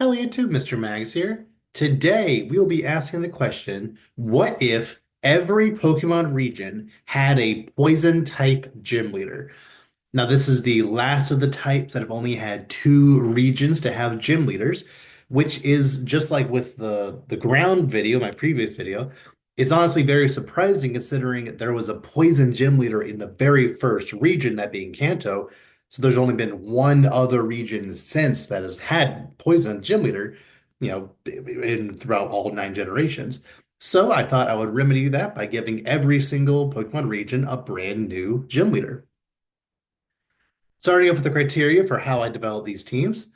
Hell yeah, too, Mr. Mags here. Today, we'll be asking the question, what if every Pokemon region had a poison type gym leader? Now, this is the last of the types that have only had two regions to have gym leaders, which is just like with the ground video, my previous video, is honestly very surprising considering there was a poison gym leader in the very first region, that being Kanto. So there's only been one other region since that has had poison gym leader, in throughout all nine generations. So I thought I would remedy that by giving every single Pokemon region a brand new gym leader. Starting off with the criteria for how I develop these teams.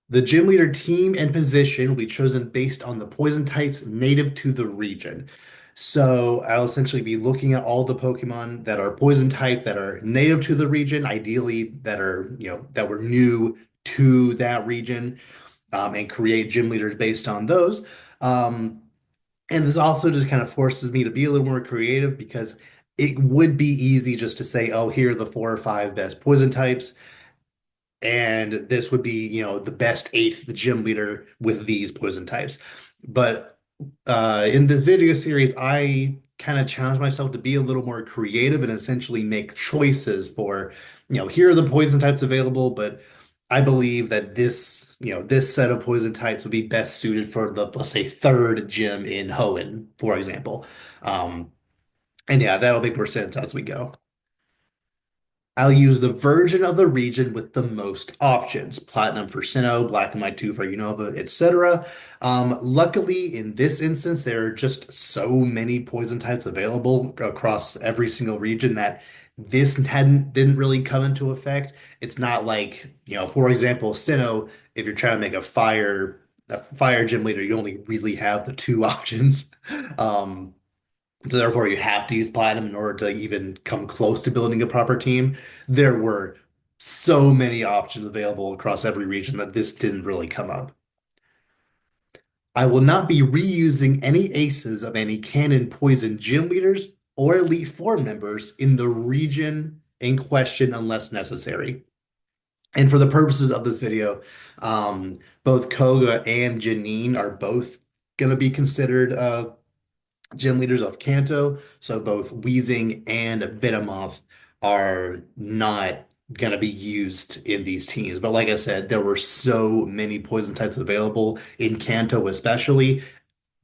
The gym leader team and position will be chosen based on the poison types native to the region. So I'll essentially be looking at all the Pokemon that are poison type that are native to the region, ideally that are, that were new to that region, and create gym leaders based on those. Um, and this also just kind of forces me to be a little more creative because it would be easy just to say, oh, here are the four or five best poison types and this would be, the best eighth gym leader with these poison types. But in this video series, I kind of challenge myself to be a little more creative and essentially make choices for, here are the poison types available, but I believe that this set of poison types would be best suited for the, let's say, third gym in Hoenn, for example. Um, and yeah, that'll make more sense as we go. I'll use the version of the region with the most options. Platinum for Sinnoh, Black and White 2 for Unova, etc. Luckily, in this instance, there are just so many poison types available across every single region that this didn't really come into effect. It's not like, for example, Sinnoh, if you're trying to make a fire gym leader, you only really have the two options. Um, so therefore, you have to use platinum in order to even come close to building a proper team. There were so many options available across every region that this didn't really come up. I will not be reusing any aces of any canon poison gym leaders or Elite Four members in the region in question unless necessary. And for the purposes of this video, um, both Koga and Janine are both going to be considered gym leaders of Kanto. So both Weezing and Venomoth are not going to be used in these teams. But like I said, there were so many poison types available in Kanto, especially,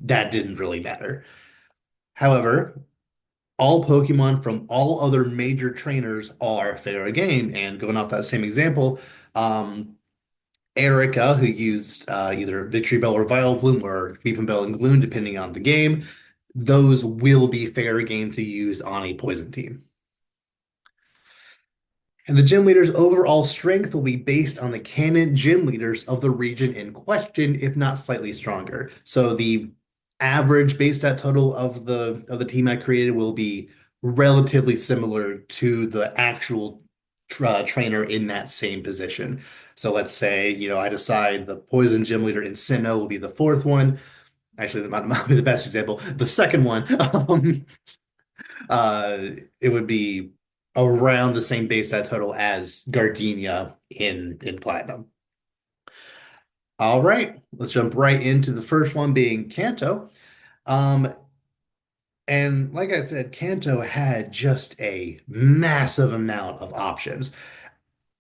that didn't really matter. However, all Pokemon from all other major trainers are fair game. And going off that same example, um, Erica, who used either Victory Bell or Vileplume or Weeping Bell and Gloom, depending on the game, those will be fair game to use on a poison team. And the gym leader's overall strength will be based on the canon gym leaders of the region in question, if not slightly stronger. So the average base stat total of the team I created will be relatively similar to the actual trainer in that same position. So let's say, I decide the poison gym leader in Sinnoh will be the fourth one. Actually, that might be the best example. The second one, uh, it would be around the same base stat total as Gardenia in Platinum. All right, let's jump right into the first one being Kanto. Um, and like I said, Kanto had just a massive amount of options.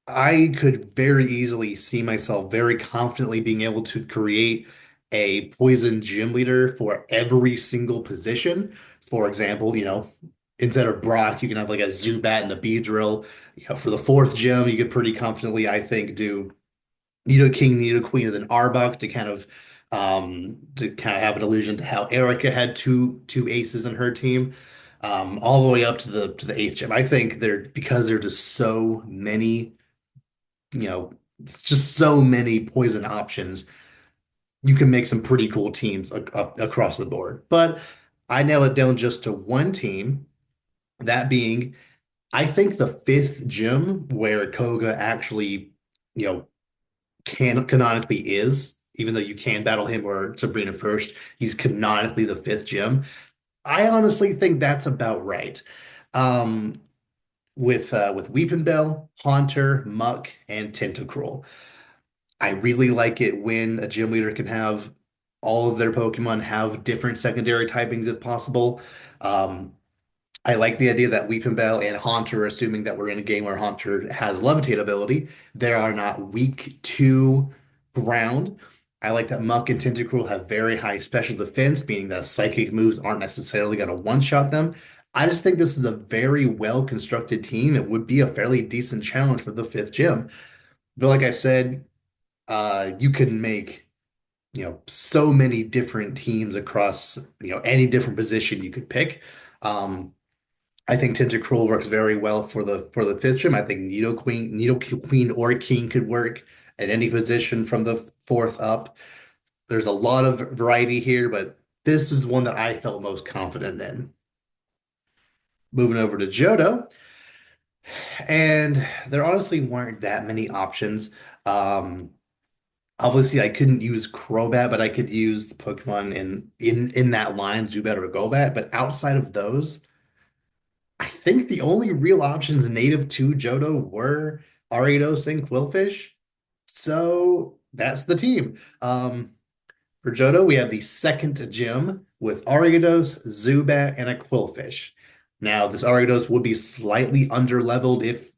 I could very easily see myself very confidently being able to create a poison gym leader for every single position. For example, instead of Brock, you can have like a Zubat and a Beedrill. For the fourth gym, you could pretty confidently, I think, do Nidoking, Nidoqueen, and then Arbok to kind of have an allusion to how Erica had two aces in her team. All the way up to the eighth gym. I think because there are just so many, you know, it's just so many poison options. You can make some pretty cool teams across the board. But I nail it down just to one team, that being, I think the fifth gym where Koga actually, you know, canonically is, even though you can battle him or Sabrina first, he's canonically the fifth gym. I honestly think that's about right. Um, with Weepinbell, Haunter, Muck, and Tentacruel. I really like it when a gym leader can have all of their Pokemon have different secondary typings if possible. Um, I like the idea that Weeping Bell and Haunter, assuming that we're in a game where Haunter has Levitate ability, they are not weak to ground. I like that Muck and Tentacruel have very high special defense, meaning that psychic moves aren't necessarily going to one-shot them. I just think this is a very well-constructed team. It would be a fairly decent challenge for the fifth gym. But like I said, you can make, so many different teams across, any different position you could pick. Um, I think Tentacruel works very well for the fifth gym. I think Nidoqueen or King could work at any position from the fourth up. There's a lot of variety here, but this is one that I felt most confident in. Moving over to Johto, and there honestly weren't that many options. Um, Obviously, I couldn't use Crobat, but I could use the Pokemon in that line, Zubat or Golbat. But outside of those, I think the only real options native to Johto were Ariados and Quillfish. So that's the team. For Johto, we have the second gym with Ariados, Zubat, and a Quillfish. Now, this Ariados would be slightly underleveled if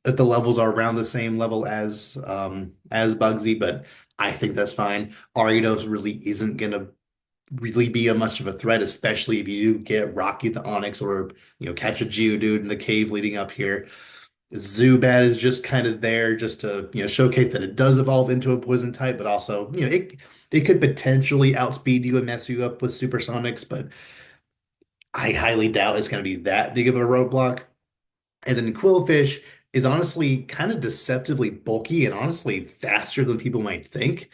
the levels are around the same level as Bugsy, but I think that's fine. Ariados really isn't gonna really be a much of a threat, especially if you get Rocky the Onyx or catch a Geodude in the cave leading up here. Zubat is just kind of there just to showcase that it does evolve into a poison type, but also it could potentially outspeed you and mess you up with supersonics, but I highly doubt it's going to be that big of a roadblock. And then Quillfish is honestly kind of deceptively bulky and honestly faster than people might think.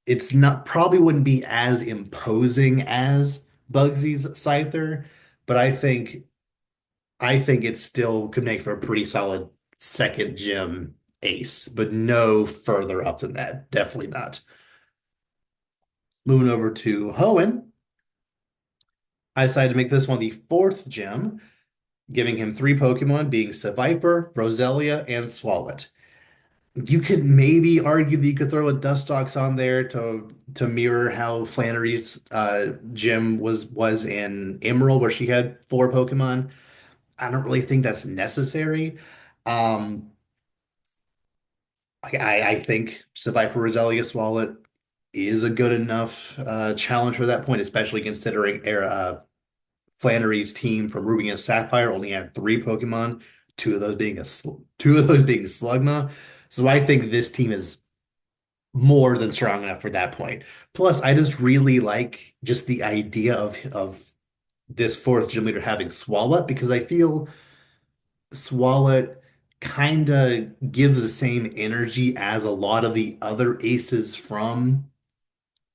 It's not probably wouldn't be as imposing as Bugsy's Scyther, but I think it still could make for a pretty solid second gym ace, but no further up than that. Definitely not. Moving over to Hoenn, I decided to make this one the fourth gym, giving him three Pokemon, being Seviper, Roselia, and Swalot. You could maybe argue that you could throw a Dustox on there to mirror how Flannery's gym was in Emerald, where she had four Pokemon. I don't really think that's necessary. Um, I think Seviper Roselia Swalot is a good enough challenge for that point, especially considering Flannery's team from Ruby and Sapphire only had three Pokemon, two of those being Slugma. So I think this team is more than strong enough for that point. Plus, I just really like just the idea of this fourth gym leader having Swalot because I feel Swalot kind of gives the same energy as a lot of the other aces from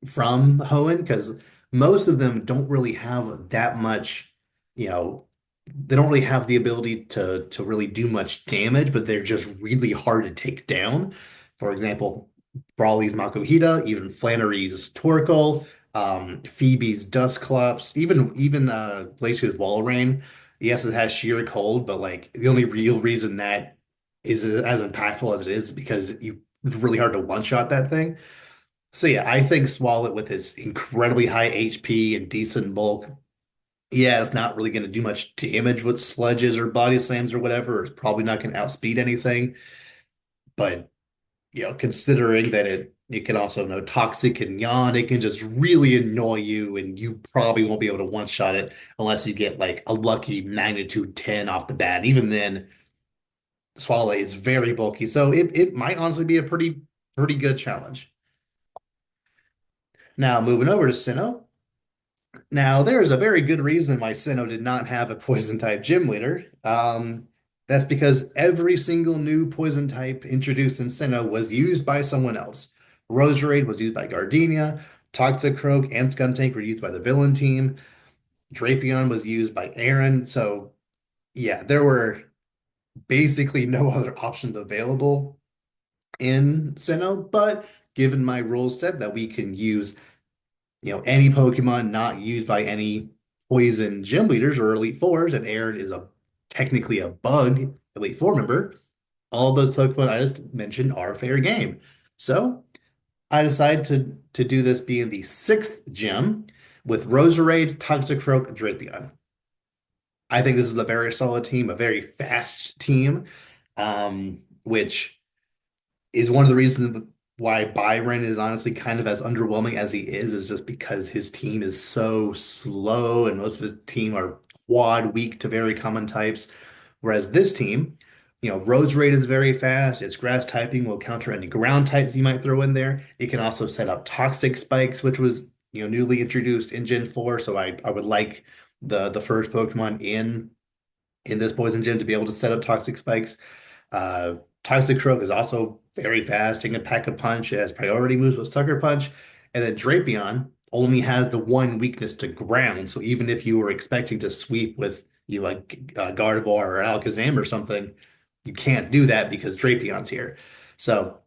Hoenn because most of them don't really have that much, you know, they don't really have the ability to really do much damage, but they're just really hard to take down. For example, Brawly's Makuhita, even Flannery's Torkoal, Phoebe's Dusclops, even Glacia's Walrein. Yes, it has Sheer Cold, but like the only real reason that is as impactful as it is because it's really hard to one-shot that thing. So yeah, I think Swalot with his incredibly high HP and decent bulk, yeah, it's not really going to do much damage with sludges or body slams or whatever. It's probably not going to outspeed anything. But considering that it can also know toxic and yawn, it can just really annoy you, and you probably won't be able to one shot it unless you get like a lucky magnitude 10 off the bat. Even then, Swalot is very bulky, so it might honestly be a pretty good challenge. Now moving over to Sinnoh. Now, there is a very good reason why Sinnoh did not have a poison type gym leader. That's because every single new poison type introduced in Sinnoh was used by someone else. Roserade was used by Gardenia, Toxicroak and Skuntank were used by the villain team, Drapion was used by Aaron. So, yeah, there were basically no other options available in Sinnoh, but given my rule set that we can use any Pokemon not used by any poison gym leaders or Elite Fours, and Aaron is a technically a bug Elite Four member. All those Pokemon I just mentioned are fair game. So I decided to do this being the sixth gym with Roserade, Toxicroak, Drapion. I think this is a very solid team, a very fast team, which is one of the reasons why Byron is honestly kind of as underwhelming as he is just because his team is so slow and most of his team are quad weak to very common types. Whereas this team, Rose Raid is very fast. Its grass typing will counter any ground types you might throw in there. It can also set up toxic spikes, which was, newly introduced in Gen 4. So I would like the first Pokemon in this poison gym to be able to set up toxic spikes. Uh, Toxic Croak is also very fast. It can pack a punch. It has priority moves with Sucker Punch. And then Drapion only has the one weakness to ground. So even if you were expecting to sweep with like Gardevoir or Alakazam or something, you can't do that because Drapion's here. So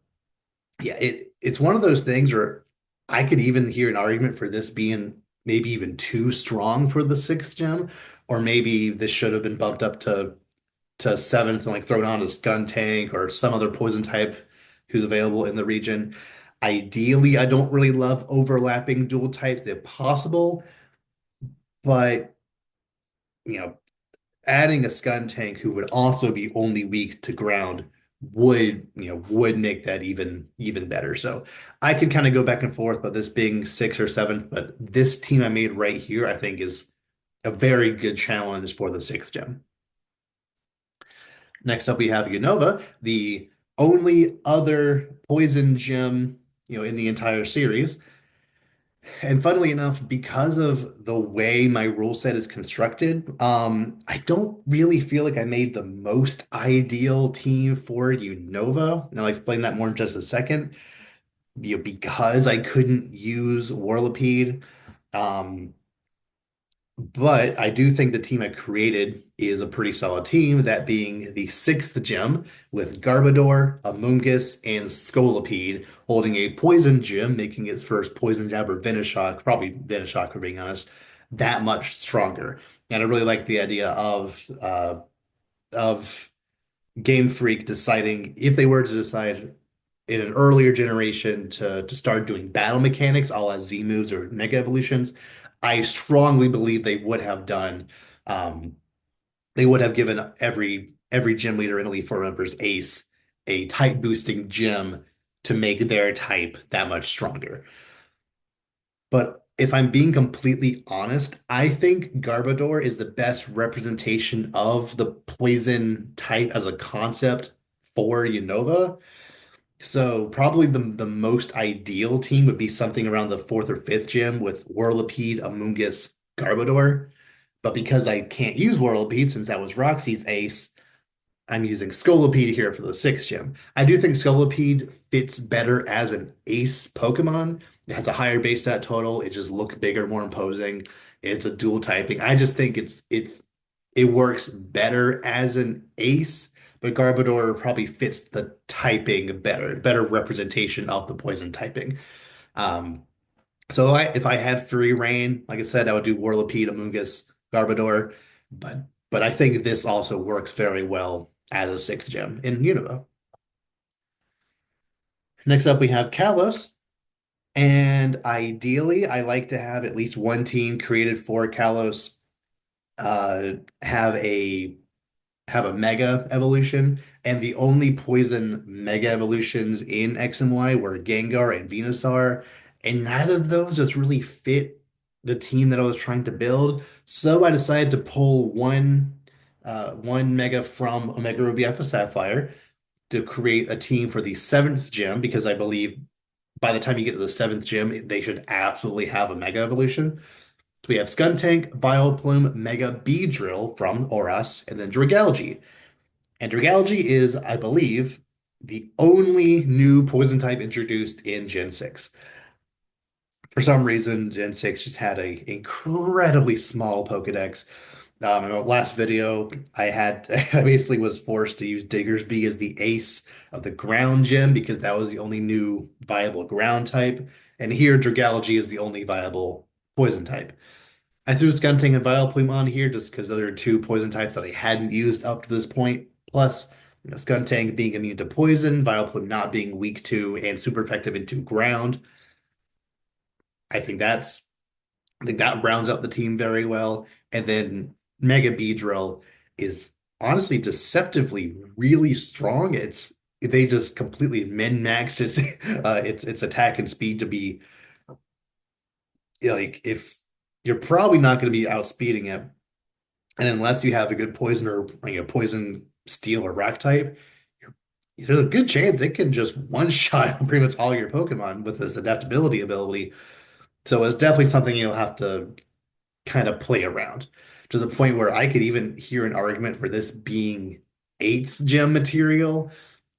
yeah, it's one of those things where I could even hear an argument for this being maybe even too strong for the sixth gem, or maybe this should have been bumped up to seventh and like thrown on as Gun Tank or some other poison type who's available in the region. Ideally, I don't really love overlapping dual types if possible, but you know, adding a Skun Tank who would also be only weak to ground would make that even better. So I could kind of go back and forth about this being sixth or seventh, but this team I made right here, I think is a very good challenge for the sixth gem. Next up, we have Unova, the only other poison gem, in the entire series. And funnily enough, because of the way my rule set is constructed, I don't really feel like I made the most ideal team for Unova. And I'll explain that more in just a second. Because I couldn't use Whirlipede. Um, but I do think the team I created is a pretty solid team, that being the sixth gem with Garbodor, Amoonguss, and Scolipede holding a poison gem, making its first poison jab or Venoshock, probably Venoshock for being honest, that much stronger. And I really like the idea of Game Freak deciding if they were to decide in an earlier generation to start doing battle mechanics, a la Z moves or Mega Evolutions, I strongly believe um, they would have given every gym leader in Elite Four members Ace a type boosting gem to make their type that much stronger. But if I'm being completely honest, I think Garbodor is the best representation of the poison type as a concept for Unova. So probably the most ideal team would be something around the fourth or fifth gym with Whirlipede, Amoonguss, Garbodor. But because I can't use Whirlipede since that was Roxy's ace, I'm using Scolipede here for the sixth gym. I do think Scolipede fits better as an ace Pokemon. It has a higher base stat total. It just looks bigger, more imposing. It's a dual typing. I just think it works better as an ace, but Garbodor probably fits the typing better representation of the poison typing. Um, so if I had free reign, like I said, I would do Whirlipede, Amoonguss, Garbodor, but I think this also works very well as a sixth gem in Unova. Next up, we have Kalos, and ideally, I like to have at least one team created for Kalos, uh, have a have a mega evolution, and the only poison mega evolutions in X and Y were Gengar and Venusaur, and neither of those just really fit the team that I was trying to build. So I decided to pull one mega from Omega Ruby Alpha Sapphire to create a team for the seventh gem because I believe by the time you get to the seventh gym, they should absolutely have a mega evolution. So we have Skuntank, Vileplume, Mega Beedrill from Oras, and then Dragalge. And Dragalge is, I believe, the only new poison type introduced in Gen 6. For some reason, Gen 6 just had a incredibly small Pokedex. In the last video, I basically was forced to use Diggersby as the ace of the ground gym because that was the only new viable ground type. And here, Dragalge is the only viable poison type. I threw Skunting and Vileplume on here just because those are two poison types that I hadn't used up to this point. Plus, Skuntank being immune to poison, Vileplume not being weak to and super effective into ground. I think that's I think that rounds out the team very well. And then Mega Beedrill is honestly deceptively really strong. They just completely min-maxed its attack and speed to be like if you're probably not going to be outspeeding it. And unless you have a good poison or poison steel or rock type, you're, there's a good chance it can just one shot pretty much all your Pokemon with this adaptability ability. So it's definitely something you'll have to kind of play around to the point where I could even hear an argument for this being eighth gem material.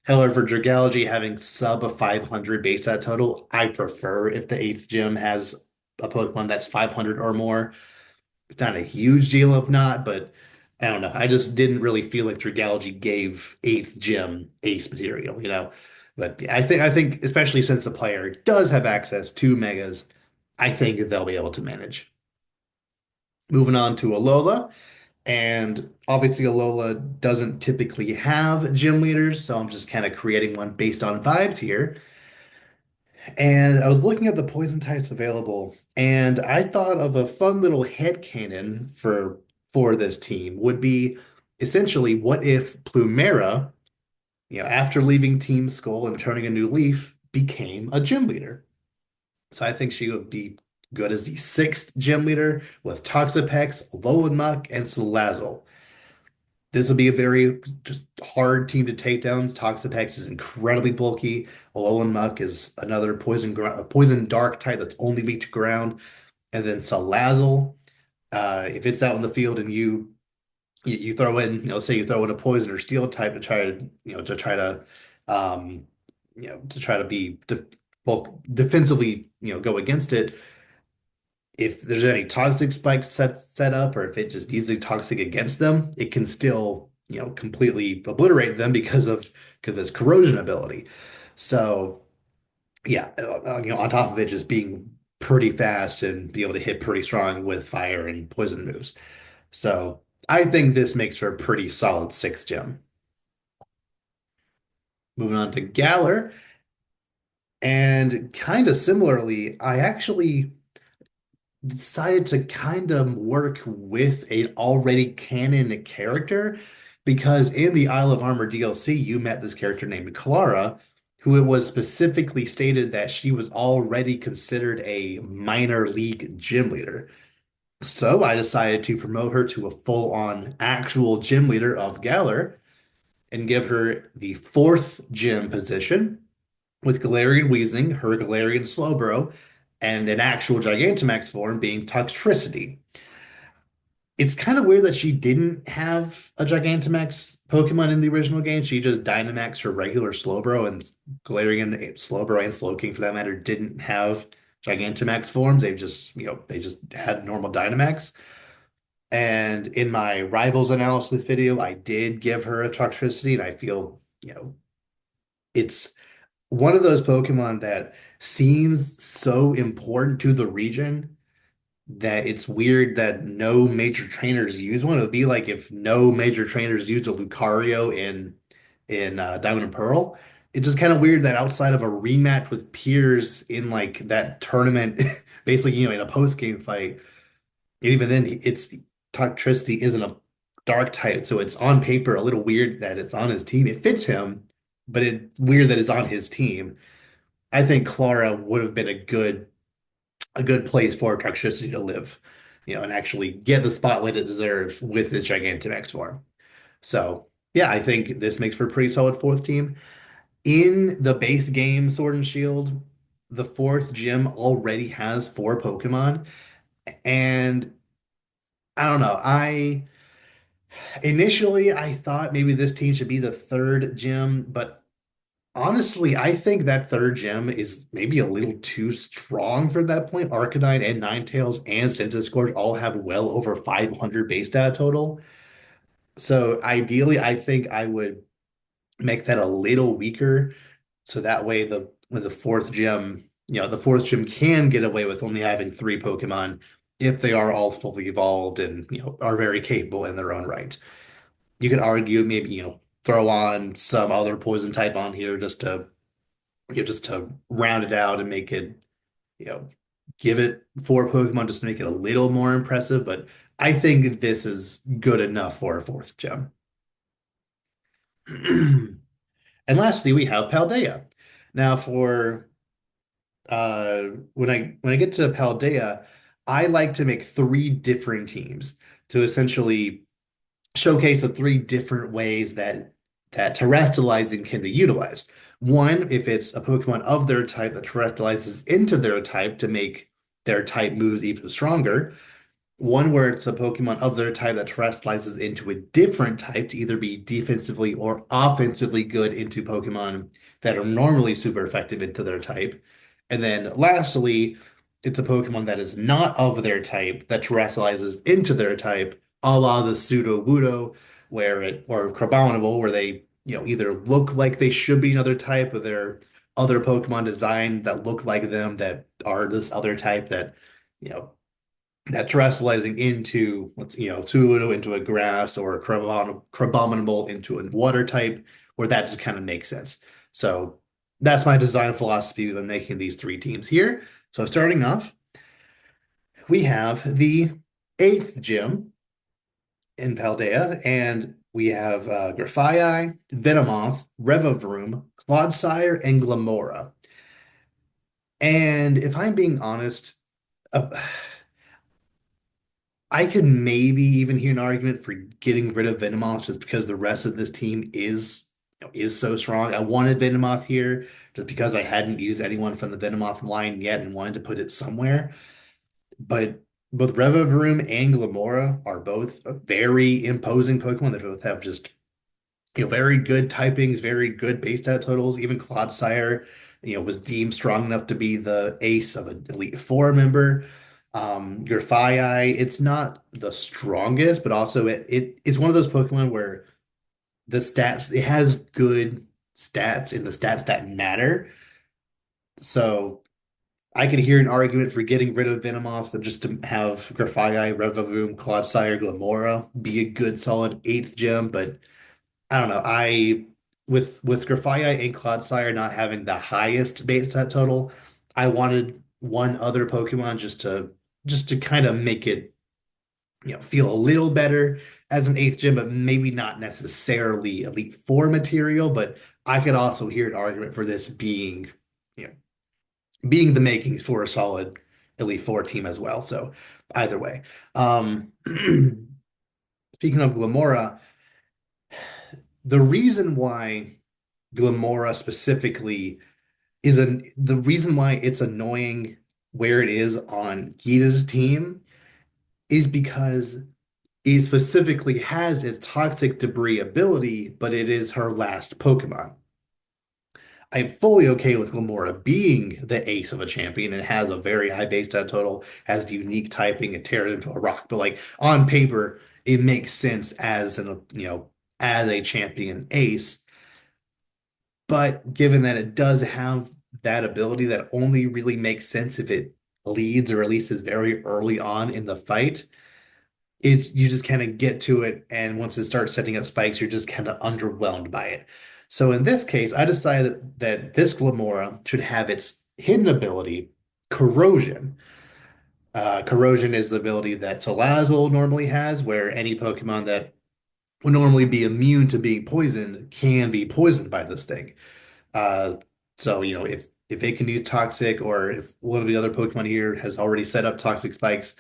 However, Dragalge having sub a 500 base stat total, I prefer if the eighth gem has a Pokemon that's 500 or more. It's not a huge deal if not, but I don't know. I just didn't really feel like Dragalge gave eighth gem ace material. But yeah, I think especially since the player does have access to megas, I think they'll be able to manage. Moving on to Alola, and obviously Alola doesn't typically have gym leaders, so I'm just kind of creating one based on vibes here. And I was looking at the poison types available, and I thought of a fun little headcanon for this team would be essentially what if Plumera, after leaving Team Skull and turning a new leaf, became a gym leader. So I think she would be good as the sixth gym leader with Toxapex, Alolan and Salazzle. This will be a very just hard team to take down. Toxapex is incredibly bulky. Alolan is another poison dark type that's only weak to ground. And then Salazzle, if it's out in the field and you throw in, say you throw in a poison or steel type to try to, um, to try to be well, defensively, go against it. If there's any toxic spikes set up, or if it just needs to be toxic against them, it can still, completely obliterate them because of its corrosion ability. So yeah, on top of it just being pretty fast and be able to hit pretty strong with fire and poison moves. So I think this makes for a pretty solid sixth gem. Moving on to Galar, and kind of similarly, I actually decided to kind of work with an already canon character because in the Isle of Armor DLC, you met this character named Clara, who it was specifically stated that she was already considered a minor league gym leader. So I decided to promote her to a full-on actual gym leader of Galar and give her the fourth gym position with Galarian Weezing, her Galarian Slowbro, and an actual Gigantamax form being Toxtricity. It's kind of weird that she didn't have a Gigantamax Pokemon in the original game. She just Dynamaxed her regular Slowbro, and Galarian Slowbro and Slowking for that matter didn't have Gigantamax forms. They just had normal Dynamax. And in my rivals analysis video, I did give her a Toxtricity, and I feel, it's one of those Pokemon that seems so important to the region that it's weird that no major trainers use one. It would be like if no major trainers used a Lucario in Diamond and Pearl. It's just kind of weird that outside of a rematch with peers in like that tournament, basically, in a post-game fight, and even then it's Toxtricity isn't a dark type, so it's on paper a little weird that it's on his team. It fits him, but it's weird that it's on his team. I think Clara would have been a good place for Toxtricity to live, and actually get the spotlight it deserves with this Gigantamax form. So yeah, I think this makes for a pretty solid fourth team. In the base game Sword and Shield, the fourth gym already has four Pokemon, and I don't know. I initially I thought maybe this team should be the third gym, but honestly, I think that third gem is maybe a little too strong for that point. Arcanine and Ninetales and Centiskorch all have well over 500 base stat total. So ideally, I think I would make that a little weaker. So that way the fourth gem, the fourth gem can get away with only having three Pokemon if they are all fully evolved and, are very capable in their own right. You could argue maybe, throw on some other poison type on here just to round it out and make it, you know, give it four Pokemon just to make it a little more impressive. But I think this is good enough for a fourth gem. And lastly, we have Paldea. Now, for when I get to Paldea, I like to make three different teams to essentially showcase the three different ways that terrestrializing can be utilized. One, if it's a Pokemon of their type that terrestrializes into their type to make their type moves even stronger. One where it's a Pokemon of their type that terrestrializes into a different type to either be defensively or offensively good into Pokemon that are normally super effective into their type. And then lastly, it's a Pokemon that is not of their type that terrestrializes into their type, a la the Pseudo Wudo, or Crabominable, where they, either look like they should be another type, or they're other Pokemon designed that look like them that are this other type that, you know, that terrestrializing into Sulu into a grass or a Crabominable into a water type, where that just kind of makes sense. So that's my design philosophy when making these three teams here. So starting off, we have the eighth gym in Paldea, and we have Grafaiai, Venomoth, Revavroom, Clodsire, and Glamora. And if I'm being honest, uh, I could maybe even hear an argument for getting rid of Venomoth just because the rest of this team is so strong. I wanted Venomoth here just because I hadn't used anyone from the Venomoth line yet and wanted to put it somewhere. But both Revavroom and Glamora are both very imposing Pokemon. They both have just very good typings, very good base stat totals. Even Clodsire, was deemed strong enough to be the ace of an Elite Four member. Your Grafaiai, it's not the strongest, but also it is one of those Pokemon where it has good stats in the stats that matter. So I could hear an argument for getting rid of Venomoth and just to have Grafaiai, Revavroom, Clodsire, Glamora be a good solid eighth gem, but I don't know. With Grafaiai and Clodsire not having the highest base stat total, I wanted one other Pokemon just to kind of make it, feel a little better as an eighth gem, but maybe not necessarily Elite Four material. But I could also hear an argument for this you know, being the makings for a solid Elite Four team as well. So either way. Speaking of Glamora, the reason why Glamora specifically the reason why it's annoying where it is on Gita's team is because it specifically has its toxic debris ability, but it is her last Pokemon. I'm fully okay with Glamora being the ace of a champion and has a very high base stat total, has the unique typing and tears into a rock. But like on paper, it makes sense as a champion ace. But given that it does have that ability that only really makes sense if it leads or at least is very early on in the fight, you just kind of get to it, and once it starts setting up spikes, you're just kind of underwhelmed by it. So in this case, I decided that this Glamora should have its hidden ability, Corrosion. Corrosion is the ability that Salazzle normally has, where any Pokemon that would normally be immune to being poisoned can be poisoned by this thing. Uh, so if it can use toxic, or if one of the other Pokemon here has already set up toxic spikes,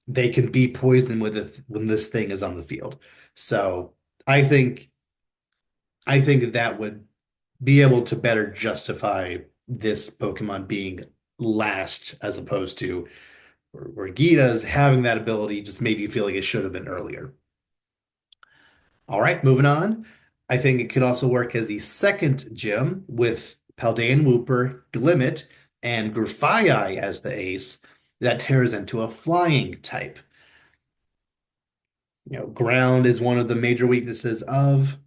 they can be poisoned with it when this thing is on the field. So I think I think that would be able to better justify this Pokemon being last as opposed to where Gita's having that ability just made you feel like it should have been earlier. All right, moving on. I think it could also work as the second gym with Paldean Wooper, Glimmet, and Grafaiai as the ace that tears into a flying type. Ground is one of the major weaknesses of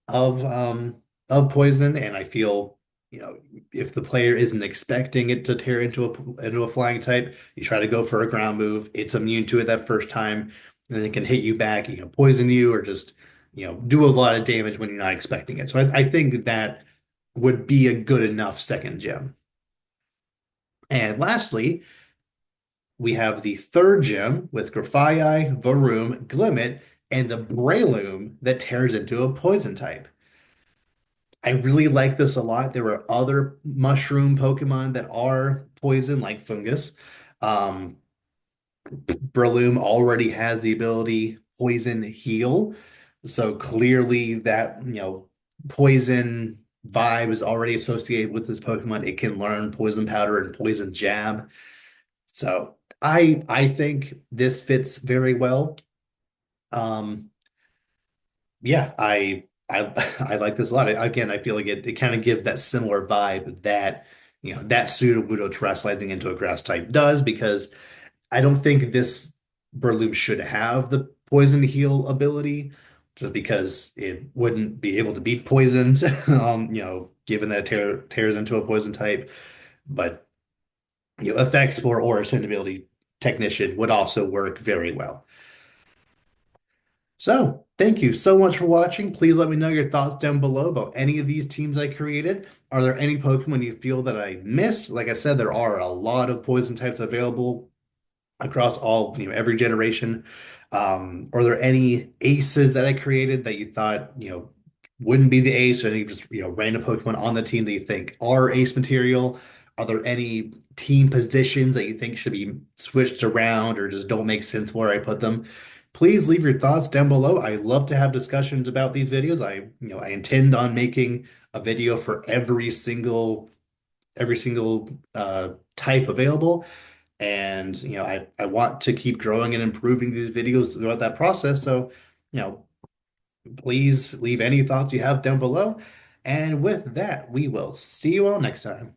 um of poison, and I feel, if the player isn't expecting it to tear into a flying type, you try to go for a ground move. It's immune to it that first time, and then it can hit you back, poison you, or just do a lot of damage when you're not expecting it. So I think that would be a good enough second gym. And lastly, we have the third gym with Grafaiai, Varoom, Glimmet, and a Breloom that tears into a poison type. I really like this a lot. There are other mushroom Pokemon that are poison, like fungus. Um, Breloom already has the ability Poison Heal. So clearly that, poison vibe is already associated with this Pokemon. It can learn Poison Powder and Poison Jab. So I think this fits very well. Um, yeah, I like this a lot. Again, I feel like it kind of gives that similar vibe that that Sudowoodo translating into a grass type does, because I don't think this Breloom should have the poison heal ability, just because it wouldn't be able to be poisoned, given that it tears into a poison type. But effects for Aura Ascendability Technician would also work very well. So, thank you so much for watching. Please let me know your thoughts down below about any of these teams I created. Are there any Pokemon you feel that I missed? Like I said, there are a lot of poison types available across all, every generation. Are there any aces that I created that you thought, wouldn't be the ace, or any just, random Pokemon on the team that you think are ace material? Are there any team positions that you think should be switched around or just don't make sense where I put them? Please leave your thoughts down below. I love to have discussions about these videos. I intend on making a video for every single type available. And I want to keep growing and improving these videos throughout that process. So, you know, please leave any thoughts you have down below. And with that, we will see you all next time.